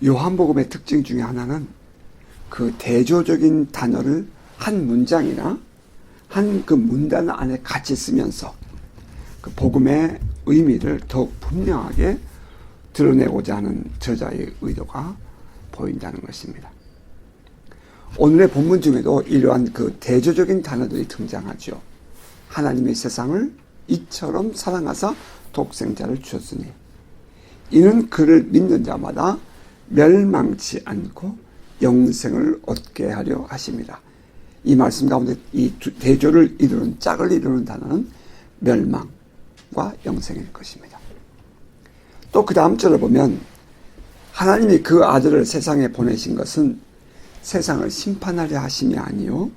요한복음의 특징 중에 하나는 그 대조적인 단어를 한 문장이나 한 그 문단 안에 같이 쓰면서 그 복음의 의미를 더욱 분명하게 드러내고자 하는 저자의 의도가 보인다는 것입니다. 오늘의 본문 중에도 이러한 그 대조적인 단어들이 등장하죠. 하나님의 세상을 이처럼 사랑하사 독생자를 주셨으니 이는 그를 믿는 자마다 멸망치 않고 영생을 얻게 하려 하심이라. 이 말씀 가운데 이 대조를 이루는 짝을 이루는 단어는 멸망과 영생일 것입니다. 또 그 다음 절을 보면 하나님이 그 아들을 세상에 보내신 것은 세상을 심판하려 하심이 아니요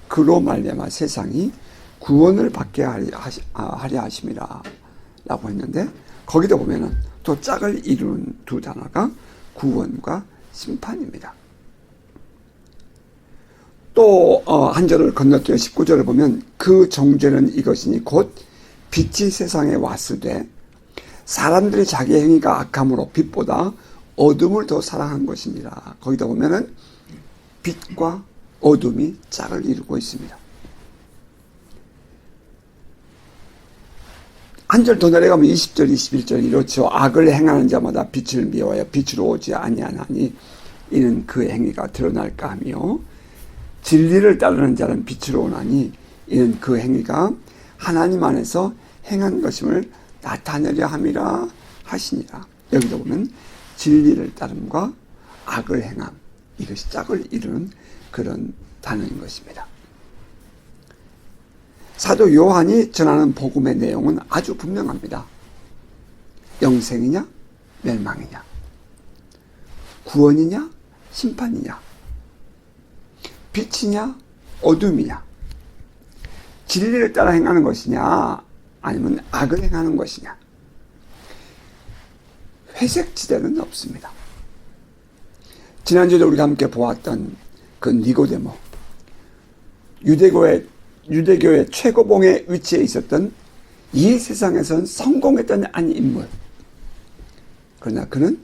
그로 말미암아 세상이 구원을 받게 하려 하심이라 라고 했는데, 거기도 보면은 또 짝을 이루는 두 단어가 구원과 심판입니다. 또 한 절을 건너뛰어 19절을 보면 그 정죄는 이것이니 곧 빛이 세상에 왔을 때 사람들이 자기 행위가 악함으로 빛보다 어둠을 더 사랑한 것이니라. 거기다 보면은 빛과 어둠이 짝을 이루고 있습니다. 한 절 더 내려가면 20절, 21절 이렇죠. 악을 행하는 자마다 빛을 미워하여 빛으로 오지 아니하나니 이는 그 행위가 드러날까 하며 진리를 따르는 자는 빛으로 오나니 이는 그 행위가 하나님 안에서 행한 것임을 나타내려 함이라 하시니라. 여기도 보면 진리를 따름과 악을 행함, 이것이 짝을 이루는 그런 단어인 것입니다. 사도 요한이 전하는 복음의 내용은 아주 분명합니다. 영생이냐 멸망이냐, 구원이냐 심판이냐, 빛이냐 어둠이냐, 진리를 따라 행하는 것이냐 아니면 악을 행하는 것이냐, 회색지대는 없습니다. 지난주에 우리가 함께 보았던 그 니고데모, 유대교의 최고봉의 위치에 있었던 이 세상에선 성공했던 한 인물. 그러나 그는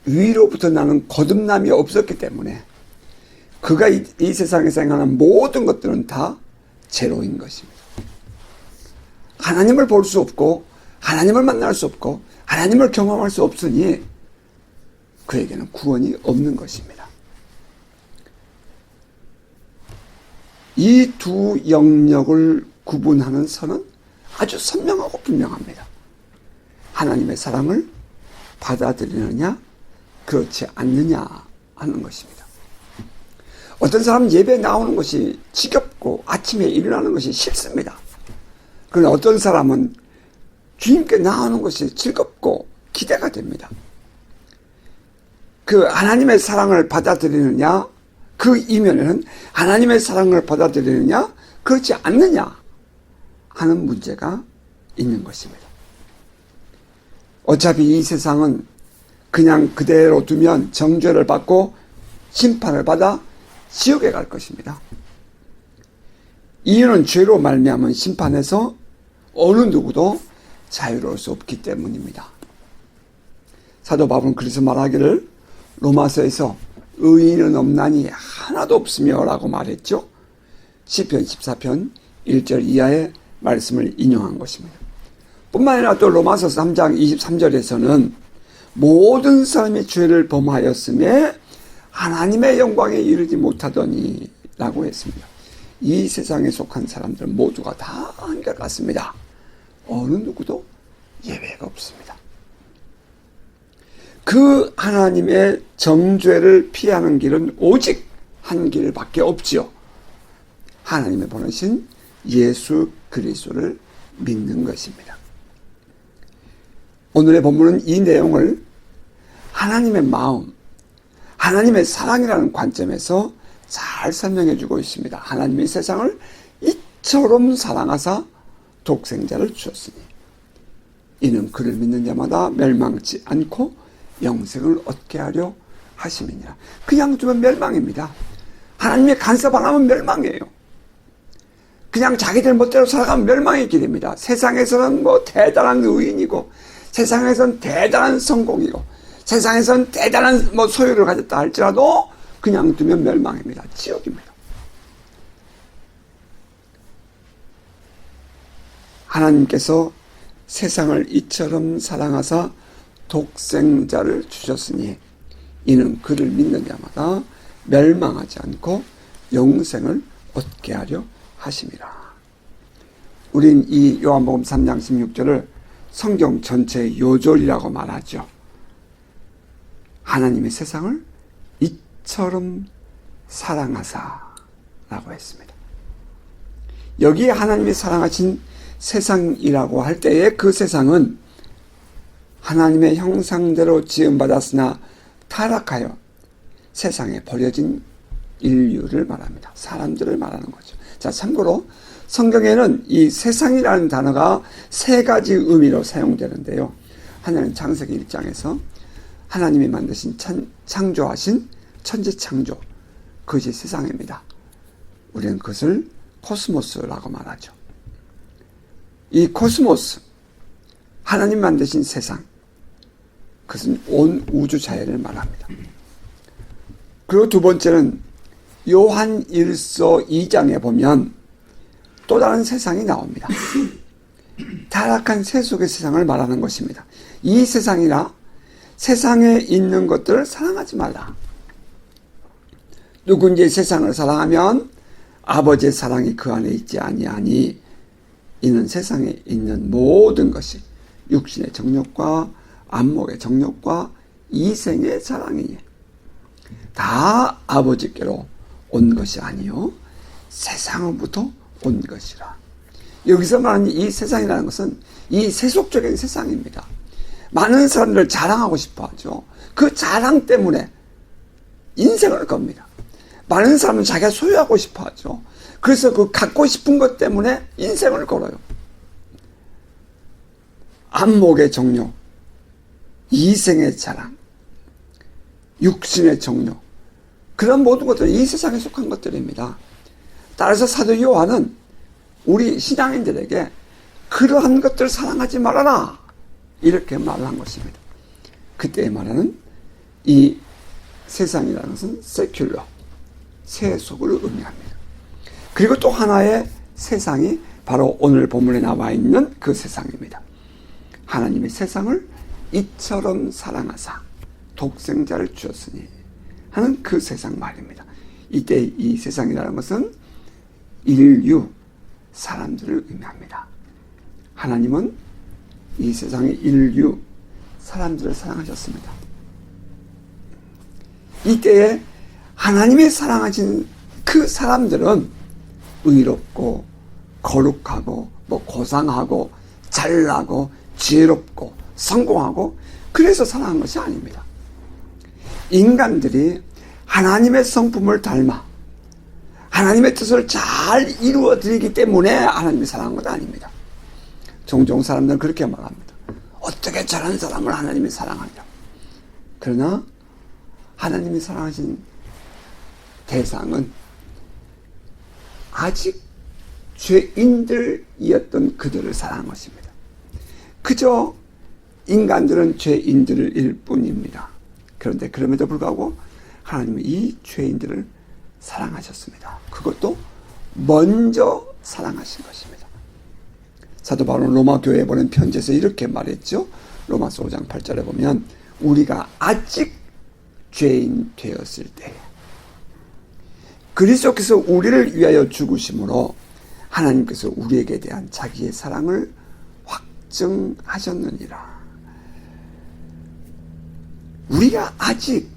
위로부터 나는 거듭남이 없었기 때문에 그가 이 세상에서 행하는 모든 것들은 다 제로인 것입니다. 하나님을 볼 수 없고 하나님을 만날 수 없고 하나님을 경험할 수 없으니 그에게는 구원이 없는 것입니다. 이 두 영역을 구분하는 선은 아주 선명하고 분명합니다. 하나님의 사랑을 받아들이느냐 그렇지 않느냐 하는 것입니다. 어떤 사람은 예배에 나오는 것이 지겹고 아침에 일어나는 것이 싫습니다. 그러나 어떤 사람은 주님께 나오는 것이 즐겁고 기대가 됩니다. 그 하나님의 사랑을 받아들이느냐, 그 이면에는 하나님의 사랑을 받아들이느냐 그렇지 않느냐 하는 문제가 있는 것입니다. 어차피 이 세상은 그냥 그대로 두면 정죄를 받고 심판을 받아 지옥에 갈 것입니다. 이유는 죄로 말미암은 심판에서 어느 누구도 자유로울 수 없기 때문입니다. 사도 바울은 그래서 말하기를 로마서에서 의인은 없나니 하나도 없으며 라고 말했죠. 시편 14편 1절 이하의 말씀을 인용한 것입니다. 뿐만 아니라 또 로마서 3장 23절에서는 모든 사람이 죄를 범하였음에 하나님의 영광에 이르지 못하더니 라고 했습니다. 이 세상에 속한 사람들은 모두가 다 한결같습니다. 어느 누구도 예외가 없습니다. 그 하나님의 정죄를 피하는 길은 오직 한 길밖에 없지요. 하나님의 보내신 예수 그리스도를 믿는 것입니다. 오늘의 본문은 이 내용을 하나님의 마음, 하나님의 사랑이라는 관점에서 잘 설명해 주고 있습니다. 하나님의 세상을 이처럼 사랑하사 독생자를 주셨으니 이는 그를 믿는 자마다 멸망치 않고 영생을 얻게 하려 하심이니라. 그냥 두면 멸망입니다. 하나님의 간섭 안 하면 멸망이에요. 그냥 자기들 멋대로 살아가면 멸망의 길입니다. 세상에서는 뭐 대단한 의인이고 세상에서는 대단한 성공이고 세상에서는 대단한 소유를 가졌다 할지라도 그냥 두면 멸망입니다. 지옥입니다. 하나님께서 세상을 이처럼 사랑하사 독생자를 주셨으니 이는 그를 믿는 자마다 멸망하지 않고 영생을 얻게 하려 하심이라. 우린 이 요한복음 3장 16절을 성경 전체의 요절이라고 말하죠. 하나님의 세상을 이처럼 사랑하사 라고 했습니다. 여기에 하나님이 사랑하신 세상이라고 할 때에 그 세상은 하나님의 형상대로 지음받았으나 타락하여 세상에 버려진 인류를 말합니다. 사람들을 말하는 거죠. 자, 참고로 성경에는 이 세상이라는 단어가 세 가지 의미로 사용되는데요. 하나는 창세기 1장에서 하나님이 만드신 창조하신 천지 창조, 그것이 세상입니다. 우리는 그것을 코스모스라고 말하죠. 이 코스모스, 하나님 만드신 세상, 그것은 온 우주 자연을 말합니다. 그리고 두 번째는 요한 1서 2장에 보면 또 다른 세상이 나옵니다. 타락한 세속의 세상을 말하는 것입니다. 이 세상이라 세상에 있는 것들을 사랑하지 말라. 누군지 세상을 사랑하면 아버지의 사랑이 그 안에 있지 아니하니 이는 세상에 있는 모든 것이 육신의 정욕과 안목의 정욕과 이생의 사랑이니 다 아버지께로 온 것이 아니요 세상으로부터 온 것이라. 여기서 말하는 이 세상이라는 것은 이 세속적인 세상입니다. 많은 사람들을 자랑하고 싶어 하죠. 그 자랑 때문에 인생을 겁니다. 많은 사람은 자기가 소유하고 싶어 하죠. 그래서 그 갖고 싶은 것 때문에 인생을 걸어요. 안목의 정욕, 이생의 자랑, 육신의 정욕, 그런 모든 것들은 이 세상에 속한 것들입니다. 따라서 사도 요한은 우리 신앙인들에게 그러한 것들을 사랑하지 말아라 이렇게 말한 것입니다. 그때 말하는 이 세상이라는 것은 세큘러, 세속을 의미합니다. 그리고 또 하나의 세상이 바로 오늘 본문에 나와 있는 그 세상입니다. 하나님의 세상을 이처럼 사랑하사 독생자를 주었으니 하는 그 세상 말입니다. 이때 이 세상이라는 것은 인류, 사람들을 의미합니다. 하나님은 이 세상의 인류, 사람들을 사랑하셨습니다. 이때에 하나님이 사랑하신 그 사람들은 의롭고 거룩하고 고상하고 잘나고 지혜롭고 성공하고 그래서 사랑한 것이 아닙니다. 인간들이 하나님의 성품을 닮아 하나님의 뜻을 잘 이루어드리기 때문에 하나님이 사랑한 것 아닙니다. 종종 사람들은 그렇게 말합니다. 어떻게 저런 사람을 하나님이 사랑하냐. 그러나 하나님이 사랑하신 대상은 아직 죄인들이었던 그들을 사랑한 것입니다. 그저 인간들은 죄인들일 뿐입니다. 그런데 그럼에도 불구하고 하나님은 이 죄인들을 사랑하셨습니다. 그것도 먼저 사랑하신 것입니다. 사도 바울은 로마 교회에 보낸 편지에서 이렇게 말했죠. 로마서 5장 8절에 보면 우리가 아직 죄인 되었을 때 그리스도께서 우리를 위하여 죽으심으로 하나님께서 우리에게 대한 자기의 사랑을 확증하셨느니라. 우리가 아직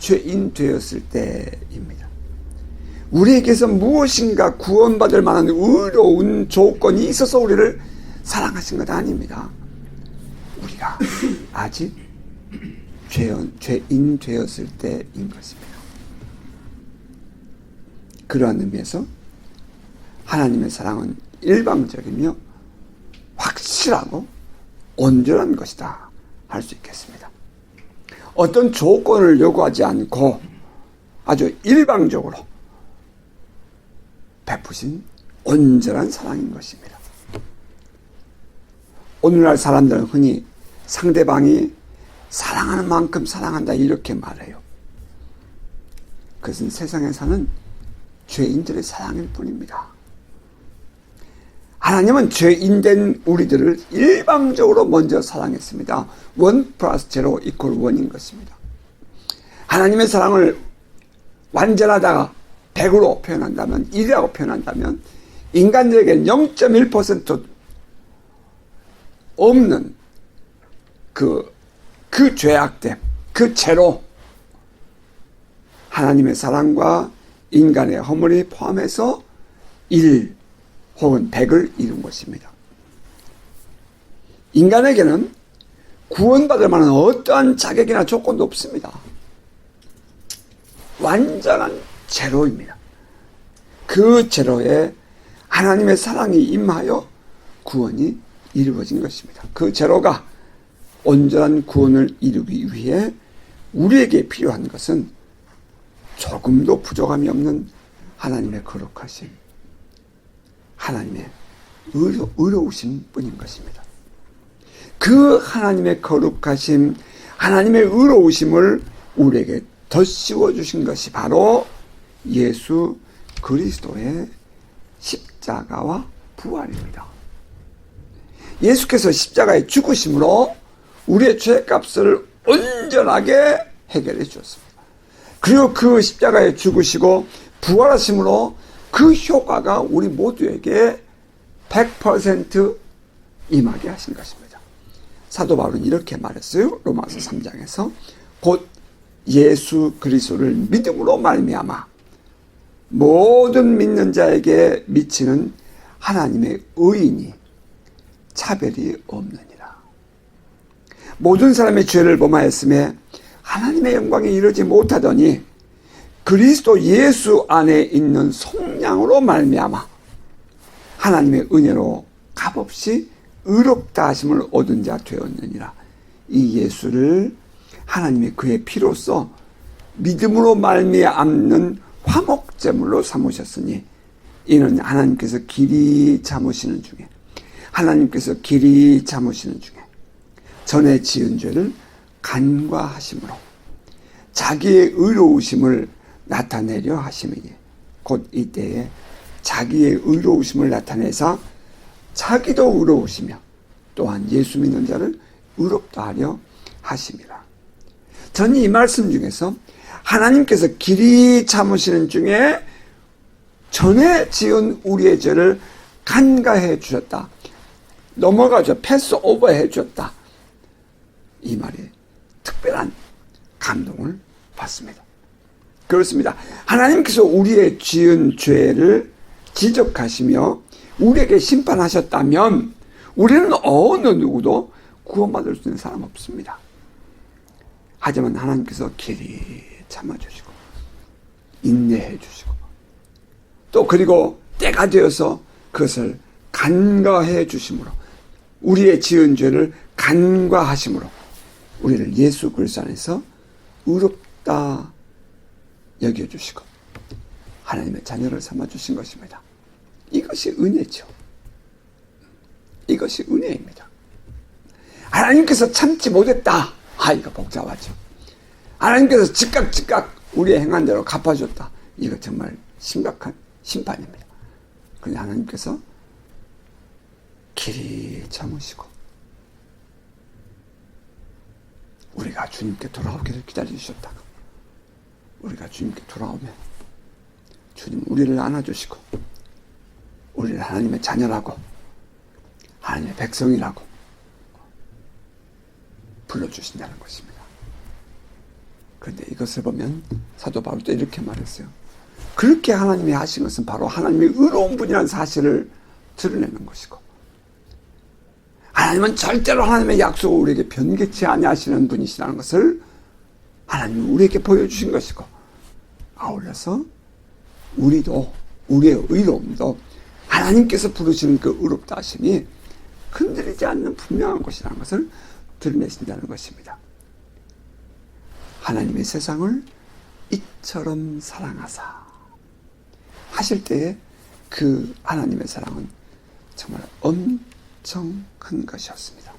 죄인 되었을 때입니다. 우리에게서 무엇인가 구원받을 만한 의로운 조건이 있어서 우리를 사랑하신 것 아닙니다. 우리가 아직 죄인 되었을 때인 것입니다. 그러한 의미에서 하나님의 사랑은 일방적이며 확실하고 온전한 것이다 할 수 있겠습니다. 어떤 조건을 요구하지 않고 아주 일방적으로 베푸신 온전한 사랑인 것입니다. 오늘날 사람들은 흔히 상대방이 사랑하는 만큼 사랑한다 이렇게 말해요. 그것은 세상에 사는 죄인들의 사랑일 뿐입니다. 하나님은 죄인된 우리들을 일방적으로 먼저 사랑했습니다. 1 플러스 0 이퀄 1인 것입니다. 하나님의 사랑을 완전하다가 100으로 표현한다면, 1이라고 표현한다면 인간들에게 0.1% 없는 그 죄악됨, 그 죄로 하나님의 사랑과 인간의 허물이 포함해서 1 혹은 100을 이룬 것입니다. 인간에게는 구원받을 만한 어떠한 자격이나 조건도 없습니다. 완전한 제로입니다. 그 제로에 하나님의 사랑이 임하여 구원이 이루어진 것입니다. 그 제로가 온전한 구원을 이루기 위해 우리에게 필요한 것은 조금도 부족함이 없는 하나님의 거룩하심, 하나님의 의로우신 뿐인 것입니다. 그 하나님의 거룩하심, 하나님의 의로우심을 우리에게 덧씌워 주신 것이 바로 예수 그리스도의 십자가와 부활입니다. 예수께서 십자가에 죽으심으로 우리의 죄값을 온전하게 해결해 주었습니다. 그리고 그 십자가에 죽으시고 부활하심으로 그 효과가 우리 모두에게 100% 임하게 하신 것입니다. 사도 바울은 이렇게 말했어요. 로마서 3장에서 곧 예수 그리스도를 믿음으로 말미암아 모든 믿는 자에게 미치는 하나님의 의인이 차별이 없느니라. 모든 사람의 죄를 범하였음에 하나님의 영광에 이르지 못하더니 그리스도 예수 안에 있는 속량으로 말미암아 하나님의 은혜로 값없이 의롭다 하심을 얻은 자 되었느니라. 이 예수를 하나님이 그의 피로써 믿음으로 말미암는 화목제물로 삼으셨으니 이는 하나님께서 길이 참으시는 중에 전에 지은 죄를 간과하심으로 자기의 의로우심을 나타내려 하심이니 곧 이때에 자기의 의로우심을 나타내사 자기도 의로우시며 또한 예수 믿는 자를 의롭다 하려 하심이라. 저는 이 말씀 중에서 하나님께서 길이 참으시는 중에 전에 지은 우리의 죄를 간과해 주셨다. 넘어가죠. 패스 오버해 주셨다. 이 말이 특별한 감동을 받습니다. 그렇습니다. 하나님께서 우리의 지은 죄를 지적하시며 우리에게 심판하셨다면 우리는 어느 누구도 구원받을 수 있는 사람 없습니다. 하지만 하나님께서 길이 참아주시고 인내해 주시고 또 그리고 때가 되어서 그것을 간과해 주심으로 우리의 지은 죄를 간과하심으로 우리를 예수 그리스도 안에서 의롭다 여겨주시고 하나님의 자녀를 삼아주신 것입니다. 이것이 은혜죠. 이것이 은혜입니다. 하나님께서 참지 못했다. 이거 복잡하죠. 하나님께서 즉각 우리의 행한 대로 갚아줬다. 이거 정말 심각한 심판입니다. 그런데 하나님께서 길이 참으시고 우리가 주님께 돌아오기를 기다려주셨다가 우리가 주님께 돌아오면 주님 우리를 안아주시고 우리를 하나님의 자녀라고 하나님의 백성이라고 불러주신다는 것입니다. 그런데 이것을 보면 사도 바울도 이렇게 말했어요. 그렇게 하나님이 하신 것은 바로 하나님의 의로운 분이라는 사실을 드러내는 것이고 하나님은 절대로 하나님의 약속을 우리에게 변개치 아니하시는 분이시라는 것을 하나님은 우리에게 보여주신 것이고 아울러서 우리도 우리의 의로움도 하나님께서 부르시는 그 의롭다 하심이 흔들리지 않는 분명한 것이라는 것을 드러내신다는 것입니다. 하나님의 세상을 이처럼 사랑하사 하실 때에 그 하나님의 사랑은 정말 엄청 큰 것이었습니다.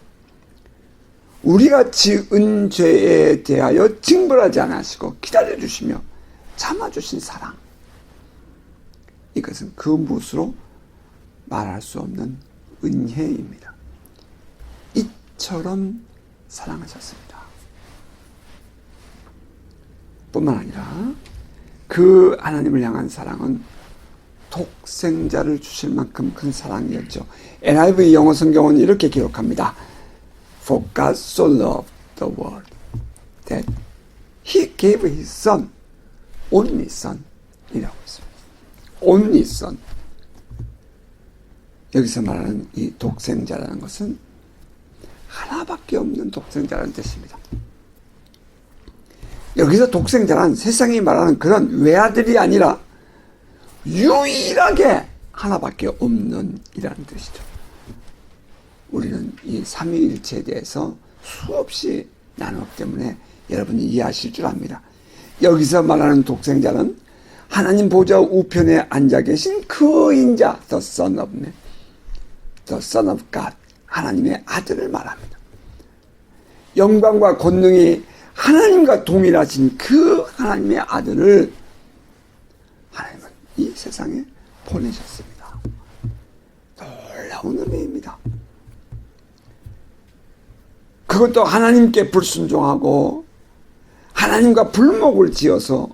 우리가 지은 죄에 대하여 징벌하지 않으시고 기다려주시며 참아주신 사랑, 이것은 그 무엇으로 말할 수 없는 은혜입니다. 이처럼 사랑하셨습니다. 뿐만 아니라 그 하나님을 향한 사랑은 독생자를 주실 만큼 큰 사랑이었죠. NIV 영어 성경은 이렇게 기록합니다. For God so loved the world that He gave His Son, only Son 이라고 했습니다. only Son. 여기서 말하는 이 독생자라는 것은 하나밖에 없는 독생자라는 뜻입니다. 여기서 독생자란 세상이 말하는 그런 외아들이 아니라 유일하게 하나밖에 없는 이라는 뜻이죠. 우리는 이 삼위일체에 대해서 수없이 나누기 때문에 여러분이 이해하실 줄 압니다. 여기서 말하는 독생자는 하나님 보좌 우편에 앉아 계신 그 인자, the Son of Man, the Son of God, 하나님의 아들을 말합니다. 영광과 권능이 하나님과 동일하신 그 하나님의 아들을 하나님은 이 세상에 보내셨습니다. 놀라운 은혜입니다. 그것도 하나님께 불순종하고 하나님과 불목을 지어서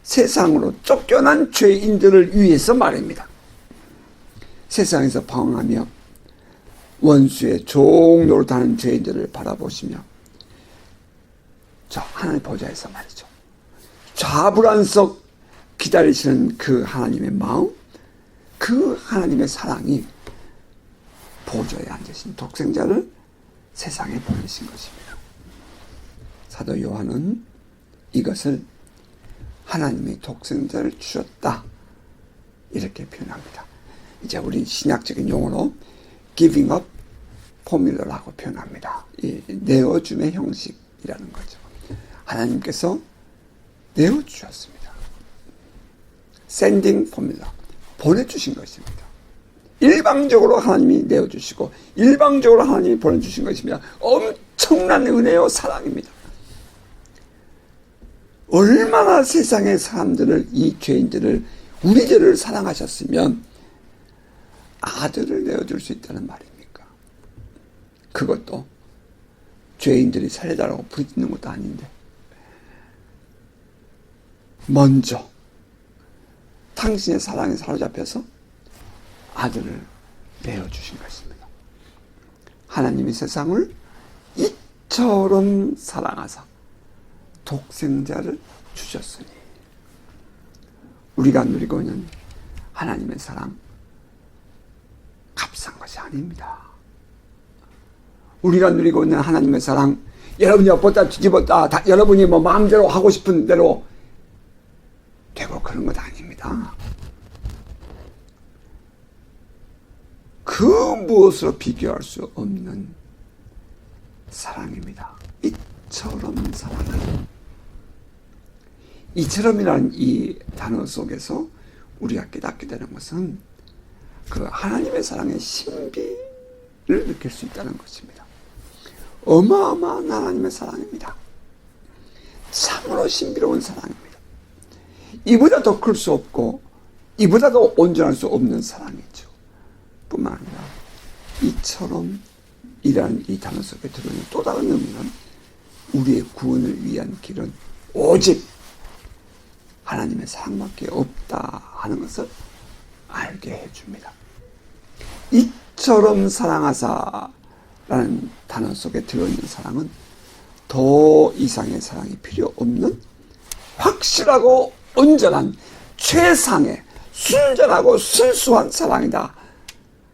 세상으로 쫓겨난 죄인들을 위해서 말입니다. 세상에서 방황하며 원수의 종 노릇하는 죄인들을 바라보시며 저 하나님 보좌에서 말이죠. 좌불안석 기다리시는 그 하나님의 마음, 그 하나님의 사랑이 보좌에 앉으신 독생자를 세상에 보내신 것입니다. 사도 요한은 이것을 하나님의 독생자를 주셨다 이렇게 표현합니다. 이제 우리 신약적인 용어로 giving up 포뮬러라고 표현합니다. 이 내어줌의 형식이라는 거죠. 하나님께서 내어주셨습니다. sending formula, 보내주신 것입니다. 일방적으로 하나님이 내어주시고 일방적으로 하나님이 보내주신 것입니다. 엄청난 은혜요 사랑입니다. 얼마나 세상의 사람들을, 이 죄인들을, 우리들을 사랑하셨으면 아들을 내어줄 수 있다는 말입니까? 그것도 죄인들이 살려달라고 부르짖는 것도 아닌데 먼저 당신의 사랑에 사로잡혀서 아들을 내어주신 것입니다. 하나님이 세상을 이처럼 사랑하사 독생자를 주셨으니 우리가 누리고 있는 하나님의 사랑 값싼 것이 아닙니다. 우리가 누리고 있는 하나님의 사랑, 여러분이 엎었다 뒤집었다 여러분이 뭐 마음대로 하고 싶은 대로 되고 그런 것 아닙니다. 그 무엇으로 비교할 수 없는 사랑입니다. 이처럼 사랑하는, 이처럼이라는 이 단어 속에서 우리가 깨닫게 되는 것은 그 하나님의 사랑의 신비를 느낄 수 있다는 것입니다. 어마어마한 하나님의 사랑입니다. 참으로 신비로운 사랑입니다. 이보다 더 클 수 없고 이보다 더 온전할 수 없는 사랑이죠. 뿐만 아니라 이처럼 이라는 이 단어 속에 들어있는 또 다른 의미는 우리의 구원을 위한 길은 오직 하나님의 사랑밖에 없다 하는 것을 알게 해줍니다. 이처럼 사랑하사라는 단어 속에 들어있는 사랑은 더 이상의 사랑이 필요 없는 확실하고 온전한 최상의 순전하고 순수한 사랑이다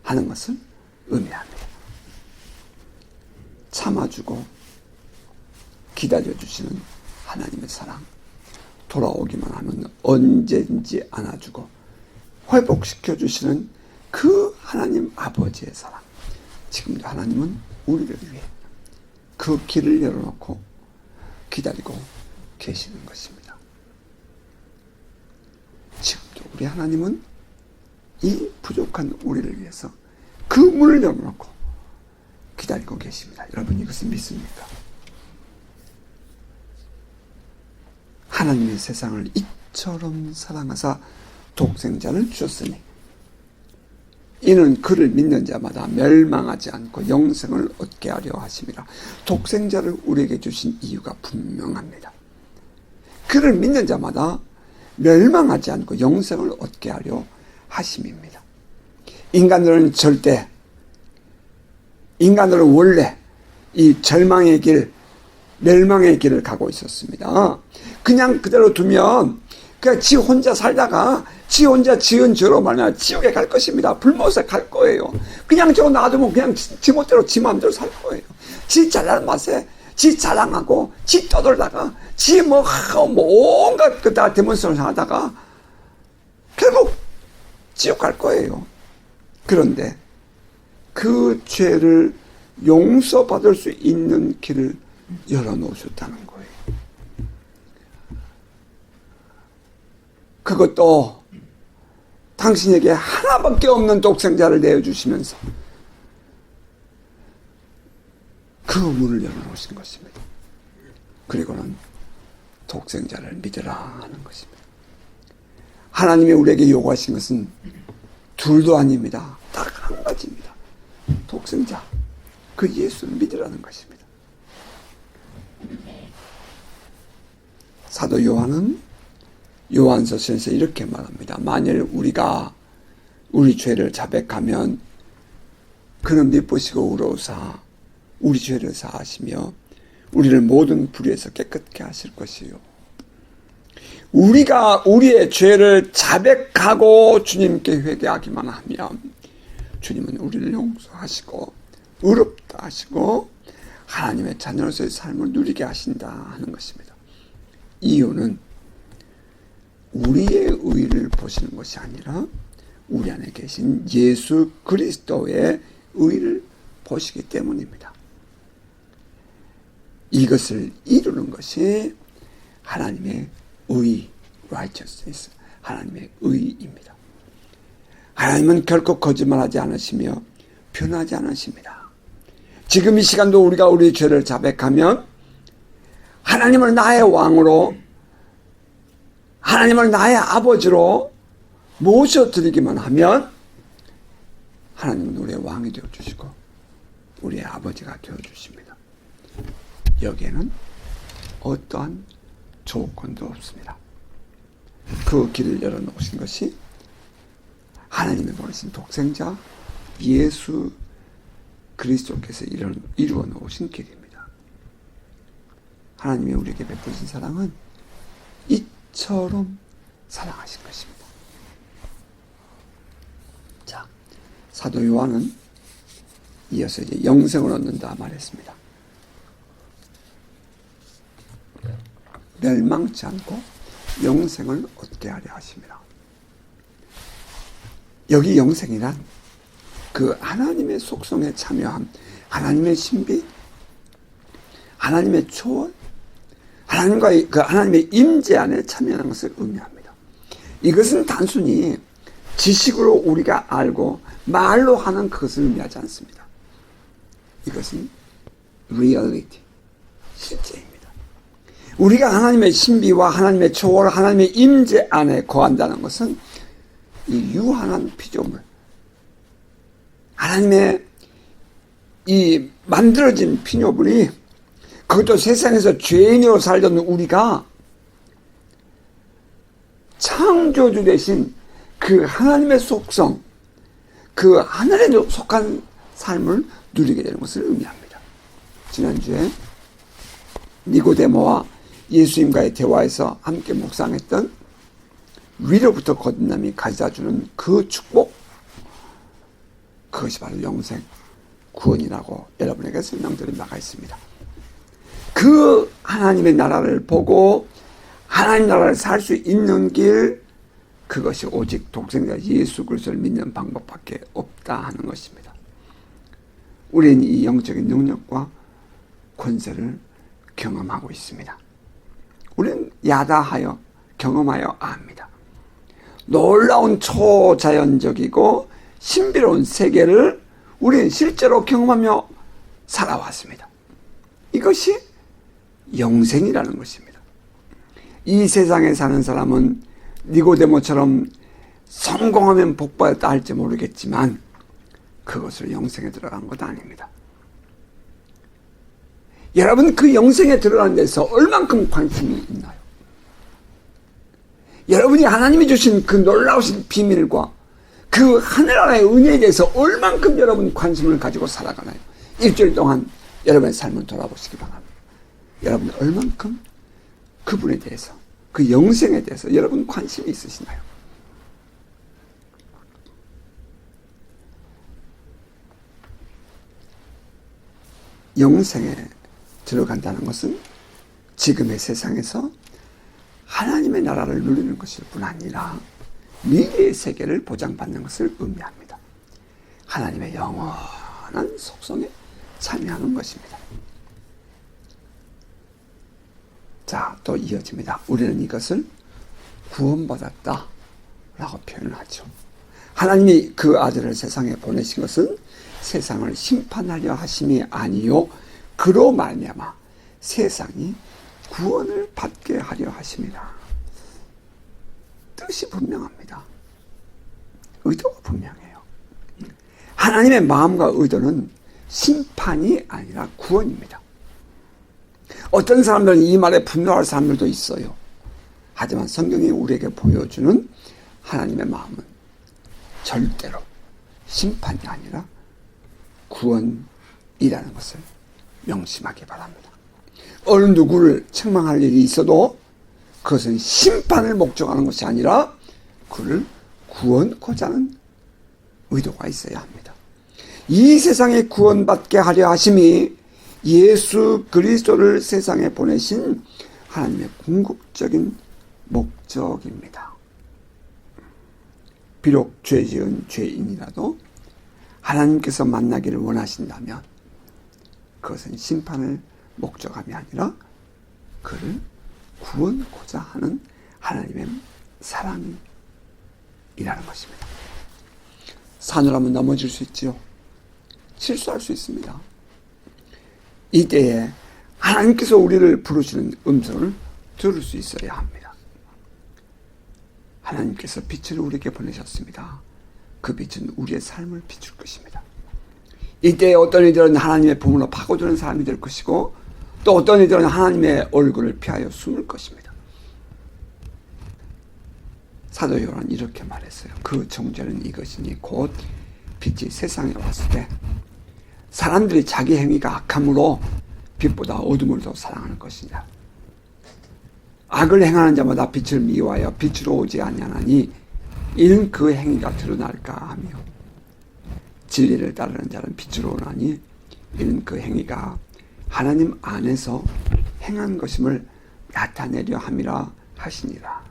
하는 것을 의미합니다. 참아주고 기다려주시는 하나님의 사랑, 돌아오기만 하면 언제든지 안아주고 회복시켜주시는 그 하나님 아버지의 사랑, 지금도 하나님은 우리를 위해 그 길을 열어놓고 기다리고 계시는 것입니다. 지금도 우리 하나님은 이 부족한 우리를 위해서 그 문을 열어놓고 기다리고 계십니다. 여러분 이것을 믿습니까? 하나님의 세상을 이처럼 사랑하사 독생자를 주셨으니 이는 그를 믿는 자마다 멸망하지 않고 영생을 얻게 하려 하심이라. 독생자를 우리에게 주신 이유가 분명합니다. 그를 믿는 자마다 멸망하지 않고 영생을 얻게 하려 하심입니다. 인간들은 원래 이 절망의 길, 멸망의 길을 가고 있었습니다. 그냥 그대로 두면 그냥 지 혼자 살다가 지 혼자 지은 죄로 말미암아 지옥에 갈 것입니다. 불못에 갈 거예요. 그냥 저거 놔두면 그냥 지 멋대로 지 마음대로 살 거예요. 지 잘난 맛에 지 자랑하고 지 떠돌다가 지 온갖 그다 대문성을 하다가 결국 지옥 갈 거예요. 그런데 그 죄를 용서받을 수 있는 길을 열어놓으셨다는 거예요. 그것도 당신에게 하나밖에 없는 독생자를 내어주시면서 그 문을 열어놓으신 것입니다. 그리고는 독생자를 믿으라 하는 것입니다. 하나님이 우리에게 요구하신 것은 둘도 아닙니다. 딱 한 가지입니다. 독생자, 그 예수를 믿으라는 것입니다. 사도 요한은 요한서서에서 이렇게 말합니다. 만일 우리가 우리 죄를 자백하면 그는 미쁘시고 의로우사 우리 죄를 사하시며 우리를 모든 불의에서 깨끗게 하실 것이요. 우리가 우리의 죄를 자백하고 주님께 회개하기만 하면 주님은 우리를 용서하시고 의롭다 하시고 하나님의 자녀로서의 삶을 누리게 하신다 하는 것입니다. 이유는 우리의 의를 보시는 것이 아니라 우리 안에 계신 예수 그리스도의 의를 보시기 때문입니다. 이것을 이루는 것이 하나님의 의, righteousness, 하나님의 의입니다. 하나님은 결코 거짓말하지 않으시며 변하지 않으십니다. 지금 이 시간도 우리가 우리 죄를 자백하면 하나님을 나의 왕으로, 하나님을 나의 아버지로 모셔드리기만 하면 하나님은 우리의 왕이 되어주시고 우리의 아버지가 되어주십니다. 여기에는 어떠한 조건도 없습니다. 그 길을 열어놓으신 것이 하나님이 보내신 독생자 예수 그리스도께서 이루어 놓으신 길입니다. 하나님이 우리에게 베푸신 사랑은 이처럼 사랑하신 것입니다. 자, 사도 요한은 이어서 이제 영생을 얻는다 말했습니다. 멸망치 않고 영생을 얻게 하려 하십니다. 여기 영생이란 그 하나님의 속성에 참여함, 하나님의 신비, 하나님의 초월, 하나님과의 그 하나님의 임재 안에 참여하는 것을 의미합니다. 이것은 단순히 지식으로 우리가 알고 말로 하는 그것을 의미하지 않습니다. 이것은 reality, 실제입니다. 우리가 하나님의 신비와 하나님의 초월, 하나님의 임재 안에 거한다는 것은 이 유한한 피조물, 하나님의 이 만들어진 피조물이, 그것도 세상에서 죄인으로 살던 우리가 창조주 되신 그 하나님의 속성, 그 하늘에 속한 삶을 누리게 되는 것을 의미합니다. 지난주에 니고데모와 예수님과의 대화에서 함께 묵상했던 위로부터 거듭남이 가져다주는 그 축복, 그것이 바로 영생, 구원이라고 여러분에게 설명드린 바가 있습니다. 그 하나님의 나라를 보고 하나님 나라를 살 수 있는 길, 그것이 오직 독생자 예수 그리스도를 믿는 방법밖에 없다 하는 것입니다. 우리는 이 영적인 능력과 권세를 경험하고 있습니다. 우리는 야다하여 경험하여 압니다. 놀라운 초자연적이고 신비로운 세계를 우리는 실제로 경험하며 살아왔습니다. 이것이 영생이라는 것입니다. 이 세상에 사는 사람은 니고데모처럼 성공하면 복받았다 할지 모르겠지만 그것을 영생에 들어간 것 아닙니다. 여러분, 그 영생에 들어가는 데서 얼만큼 관심이 있나요? 여러분이 하나님이 주신 그 놀라우신 비밀과 그 하늘나라의 은혜에 대해서 얼만큼 여러분 관심을 가지고 살아가나요? 일주일 동안 여러분의 삶을 돌아보시기 바랍니다. 여러분 얼만큼 그분에 대해서, 그 영생에 대해서 여러분 관심이 있으시나요? 영생에 들어간다는 것은 지금의 세상에서 하나님의 나라를 누리는 것일 뿐 아니라 미래의 세계를 보장받는 것을 의미합니다. 하나님의 영원한 속성에 참여하는 것입니다. 자, 또 이어집니다. 우리는 이것을 구원받았다 라고 표현을 하죠. 하나님이 그 아들을 세상에 보내신 것은 세상을 심판하려 하심이 아니요 그로 말미암아 세상이 구원을 받게 하려 하심이라. 뜻이 분명합니다. 의도가 분명해요. 하나님의 마음과 의도는 심판이 아니라 구원입니다. 어떤 사람들은 이 말에 분노할 사람들도 있어요. 하지만 성경이 우리에게 보여주는 하나님의 마음은 절대로 심판이 아니라 구원이라는 것을 명심하기 바랍니다. 어느 누구를 책망할 일이 있어도 그것은 심판을 목적하는 것이 아니라 그를 구원코자 하는 의도가 있어야 합니다. 이 세상에 구원받게 하려 하심이 예수 그리스도를 세상에 보내신 하나님의 궁극적인 목적입니다. 비록 죄 지은 죄인이라도 하나님께서 만나기를 원하신다면 그것은 심판을 목적함이 아니라 그를 구원코자 하는 하나님의 사랑이라는 것입니다. 사느라면 넘어질 수 있지요. 실수할 수 있습니다. 이때에 하나님께서 우리를 부르시는 음성을 들을 수 있어야 합니다. 하나님께서 빛을 우리에게 보내셨습니다. 그 빛은 우리의 삶을 비출 것입니다. 이때에 어떤 이들은 하나님의 품으로 파고드는 사람이 될 것이고 또 어떤 이들은 하나님의 얼굴을 피하여 숨을 것입니다. 사도 요한은 이렇게 말했어요. 그 정죄는 이것이니 곧 빛이 세상에 왔을 때 사람들이 자기 행위가 악함으로 빛보다 어둠을 더 사랑하는 것이냐. 악을 행하는 자마다 빛을 미워하여 빛으로 오지 아니하나니 이는 그 행위가 드러날까 하며 진리를 따르는 자는 빛으로 오나니 이는 그 행위가 하나님 안에서 행한 것임을 나타내려 함이라 하시니라.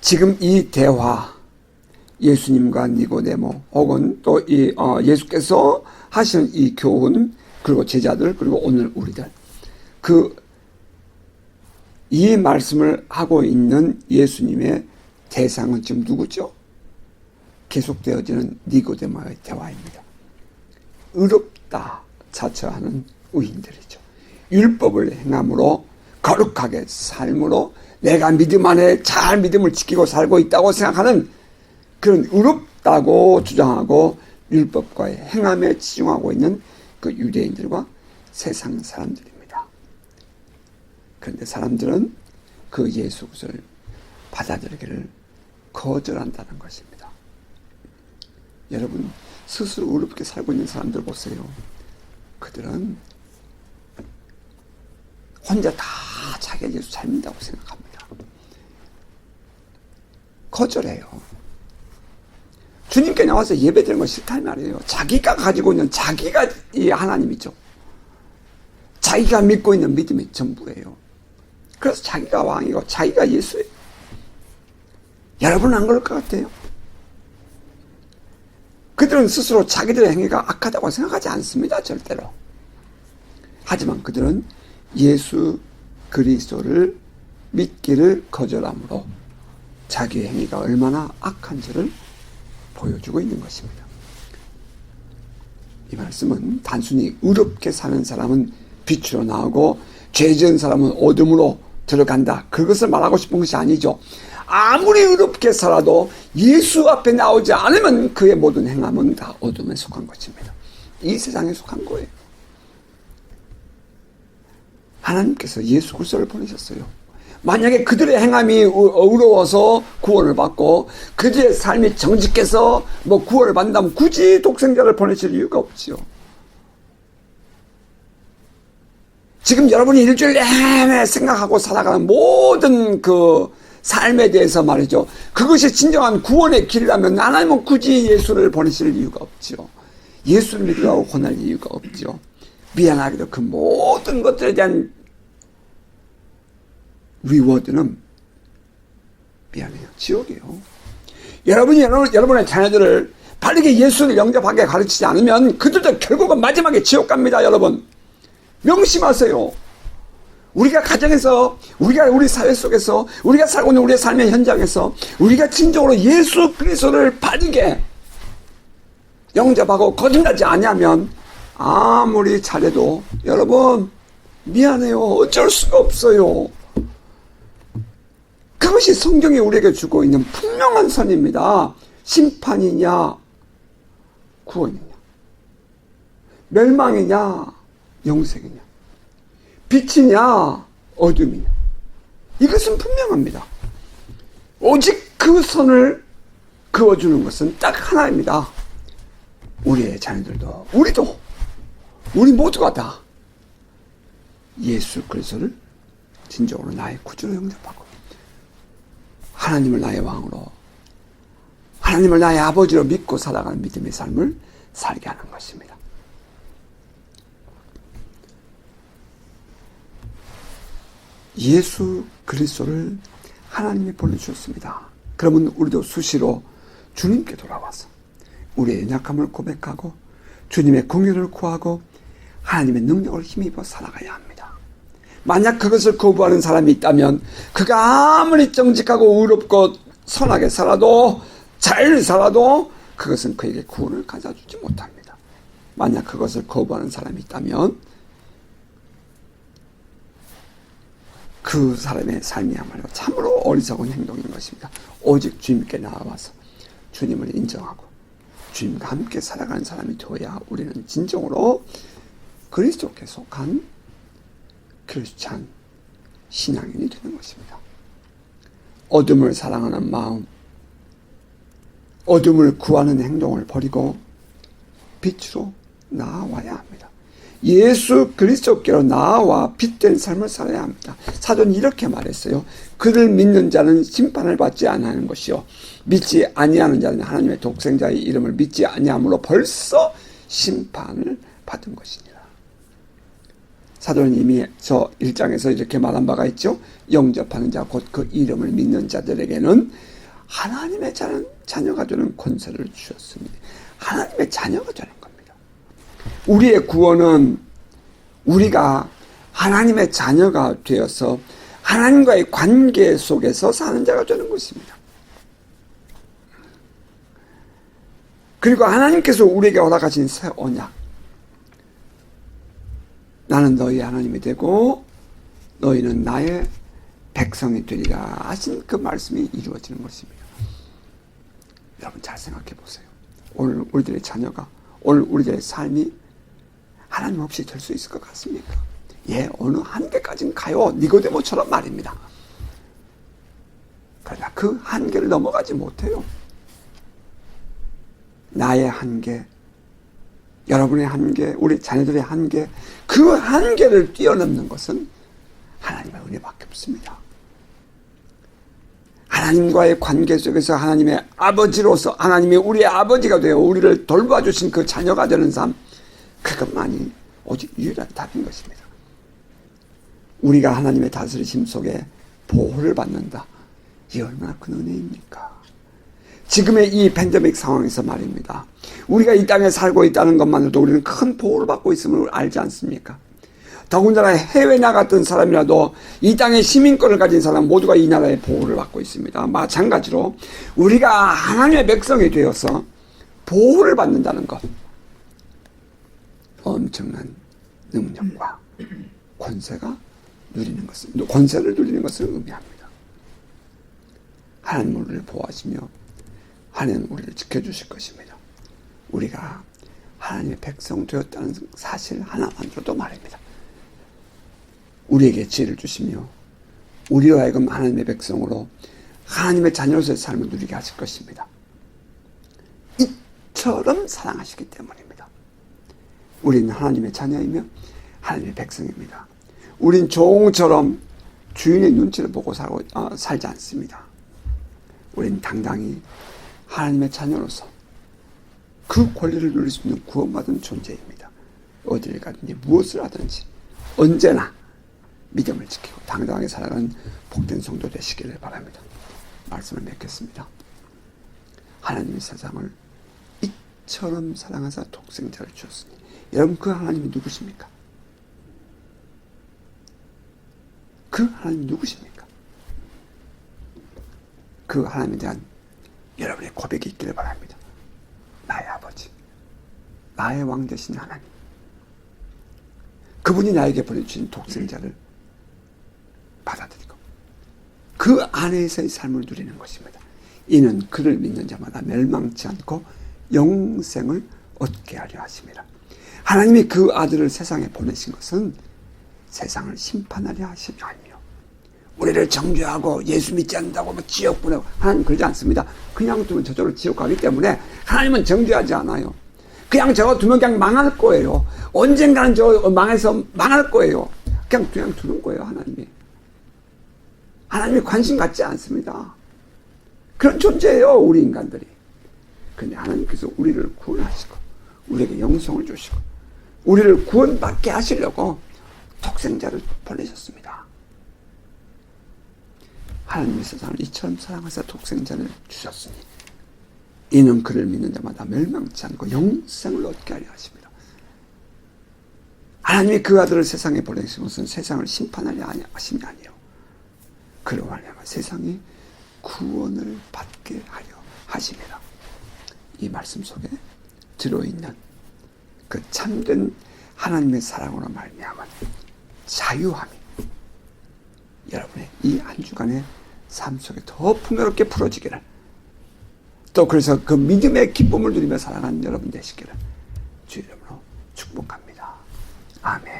지금 이 대화, 예수님과 니고데모 혹은 또 예수께서 하시는 이 교훈, 그리고 제자들, 그리고 오늘 우리들, 이 말씀을 하고 있는 예수님의 대상은 지금 누구죠? 계속되어지는 니고데모의 대화입니다. 의롭다 자처하는 의인들이죠. 율법을 행함으로 거룩하게 삶으로 내가 믿음 안에 잘 믿음을 지키고 살고 있다고 생각하는 그런 의롭다고 주장하고 율법과의 행함에 치중하고 있는 그 유대인들과 세상 사람들입니다. 그런데 사람들은 그 예수 그리스도를 받아들이기를 거절한다는 것입니다. 여러분 스스로 의롭게 살고 있는 사람들 보세요. 그들은 혼자 다 자기가 예수 잘 믿는다고 생각합니다. 거절해요. 주님께 나와서 예배드리는 거 싫다는 말이에요. 자기가 가지고 있는 자기가 이 하나님이죠. 자기가 믿고 있는 믿음이 전부예요. 그래서 자기가 왕이고 자기가 예수예요. 여러분은 안 그럴 것 같아요? 그들은 스스로 자기들의 행위가 악하다고 생각하지 않습니다. 절대로. 하지만 그들은 예수 그리스도를 믿기를 거절함으로 자기의 행위가 얼마나 악한지를 보여주고 있는 것입니다. 이 말씀은 단순히 의롭게 사는 사람은 빛으로 나오고 죄 지은 사람은 어둠으로 들어간다, 그것을 말하고 싶은 것이 아니죠. 아무리 의롭게 살아도 예수 앞에 나오지 않으면 그의 모든 행함은 다 어둠에 속한 것입니다. 이 세상에 속한 거예요. 하나님께서 예수 그리스도를 보내셨어요. 만약에 그들의 행함이 의로워서 구원을 받고 그들의 삶이 정직해서 구원을 받는다면 굳이 독생자를 보내실 이유가 없지요. 지금 여러분이 일주일 내내 생각하고 살아가는 모든 그 삶에 대해서 말이죠, 그것이 진정한 구원의 길이라면 하나님은 굳이 예수를 보내실 이유가 없죠. 예수를 믿으라고 권할 이유가 없죠. 미안하게도 그 모든 것들에 대한 리워드는 미안해요, 지옥이에요. 여러분이 여러분의 자녀들을 바르게 예수를 영접하게 가르치지 않으면 그들도 결국은 마지막에 지옥 갑니다. 여러분 명심하세요. 우리가 가정에서, 우리 사회 속에서, 우리가 살고 있는 우리의 삶의 현장에서 우리가 진정으로 예수 그리스도를 바르게 영접하고 거듭나지 아니하면 아무리 잘해도 여러분 미안해요, 어쩔 수가 없어요. 그것이 성경이 우리에게 주고 있는 분명한 선입니다. 심판이냐 구원이냐, 멸망이냐 영생이냐, 빛이냐 어둠이냐, 이것은 분명합니다. 오직 그 선을 그어주는 것은 딱 하나입니다. 우리의 자녀들도, 우리 모두가 다 예수 그리스도를 진정으로 나의 구주로 영접하고 하나님을 나의 왕으로, 하나님을 나의 아버지로 믿고 살아가는 믿음의 삶을 살게 하는 것입니다. 예수 그리스도를 하나님이 보내주셨습니다. 그러면 우리도 수시로 주님께 돌아와서 우리의 연약함을 고백하고 주님의 공의를 구하고 하나님의 능력을 힘입어 살아가야 합니다. 만약 그것을 거부하는 사람이 있다면 그가 아무리 정직하고 의롭고 선하게 살아도, 잘 살아도 그것은 그에게 구원을 가져주지 못합니다. 만약 그것을 거부하는 사람이 있다면 그 사람의 삶이야말로 참으로 어리석은 행동인 것입니다. 오직 주님께 나와서 주님을 인정하고 주님과 함께 살아가는 사람이 되어야 우리는 진정으로 그리스도께 속한 크리스찬 신앙인이 되는 것입니다. 어둠을 사랑하는 마음, 어둠을 구하는 행동을 버리고 빛으로 나아와야 합니다. 예수 그리스도께로 나아와 빛된 삶을 살아야 합니다. 사도는 이렇게 말했어요. 그를 믿는 자는 심판을 받지 아니하는 것이요, 믿지 아니하는 자는 하나님의 독생자의 이름을 믿지 아니함으로 벌써 심판을 받은 것이니라. 사도는 이미 저 1장에서 이렇게 말한 바가 있죠. 영접하는 자 곧 그 이름을 믿는 자들에게는 하나님의 자녀가 되는 권세를 주셨습니다. 하나님의 자녀가 되는 겁니다. 우리의 구원은 우리가 하나님의 자녀가 되어서 하나님과의 관계 속에서 사는 자가 되는 것입니다. 그리고 하나님께서 우리에게 허락하신 새 언약, 나는 너희 하나님이 되고 너희는 나의 백성이 되리라 하신 그 말씀이 이루어지는 것입니다. 여러분 잘 생각해 보세요. 오늘 우리들의 자녀가, 오늘 우리들의 삶이 하나님 없이 될 수 있을 것 같습니까? 예, 어느 한계까지는 가요. 니고데모처럼 말입니다. 그러나 그 한계를 넘어가지 못해요. 나의 한계, 여러분의 한계, 우리 자녀들의 한계, 그 한계를 뛰어넘는 것은 하나님의 은혜밖에 없습니다. 하나님과의 관계 속에서 하나님의 아버지로서, 하나님이 우리의 아버지가 되어 우리를 돌봐주신 그 자녀가 되는 삶, 그것만이 오직 유일한 답인 것입니다. 우리가 하나님의 다스리심 속에 보호를 받는다. 이 얼마나 큰 은혜입니까? 지금의 이 팬데믹 상황에서 말입니다. 우리가 이 땅에 살고 있다는 것만으로도 우리는 큰 보호를 받고 있음을 알지 않습니까? 더군다나 해외 나갔던 사람이라도 이 땅의 시민권을 가진 사람 모두가 이 나라의 보호를 받고 있습니다. 마찬가지로 우리가 하나님의 백성이 되어서 보호를 받는다는 것, 엄청난 능력과 권세가 권세를 누리는 것을 의미합니다. 하나님 우리를 보호하시며 하나님 우리를 지켜주실 것입니다. 우리가 하나님의 백성 되었다는 사실 하나만으로도 말입니다. 우리에게 지혜를 주시며 우리로 하여금 하나님의 백성으로 하나님의 자녀로서의 삶을 누리게 하실 것입니다. 이처럼 사랑하시기 때문입니다. 우리는 하나님의 자녀이며 하나님의 백성입니다. 우린 종처럼 주인의 눈치를 보고 살지 않습니다. 우린 당당히 하나님의 자녀로서 그 권리를 누릴 수 있는 구원받은 존재입니다. 어디를 가든지 무엇을 하든지 언제나 믿음을 지키고 당당하게 살아가는 복된 성도 되시기를 바랍니다. 말씀을 맺겠습니다. 하나님이 세상을 이처럼 사랑하사 독생자를 주었으니 여러분 그 하나님이 누구십니까? 그 하나님이 누구십니까? 그 하나님에 대한 여러분의 고백이 있기를 바랍니다. 나의 아버지, 나의 왕 되신 하나님, 그분이 나에게 보내주신 독생자를 받아들이고 그 안에서의 삶을 누리는 것입니다. 이는 그를 믿는 자마다 멸망치 않고 영생을 얻게 하려 하심이라. 하나님이 그 아들을 세상에 보내신 것은 세상을 심판하려 하심이 아니요 우리를 정죄하고 예수 믿지 않는다고 지옥 보내고, 하나님 그러지 않습니다. 그냥 두면 저절로 지옥 가기 때문에 하나님은 정죄하지 않아요. 그냥 저거 두면 그냥 망할 거예요. 언젠가는 저 망해서 망할 거예요. 그냥 두는 거예요. 하나님이 관심 갖지 않습니다. 그런 존재예요, 우리 인간들이. 그런데 하나님께서 우리를 구원하시고 우리에게 영성을 주시고 우리를 구원받게 하시려고 독생자를 보내셨습니다. 하나님의 세상을 이처럼 사랑하사 독생자를 주셨으니 이는 그를 믿는 자마다 멸망치 않고 영생을 얻게 하려 하십니다. 하나님이 그 아들을 세상에 보내신 것은 세상을 심판하려 하심이 아니요 그로 말미암아 세상이 구원을 받게 하려 하심이라. 이 말씀 속에 들어있는 그 참된 하나님의 사랑으로 말미암아 자유함이 여러분의 이 한 주간의 삶 속에 더 풍요롭게 풀어지기를, 또 그래서 그 믿음의 기쁨을 누리며 살아가는 여러분 되시기를 주 이름으로 축복합니다. 아멘.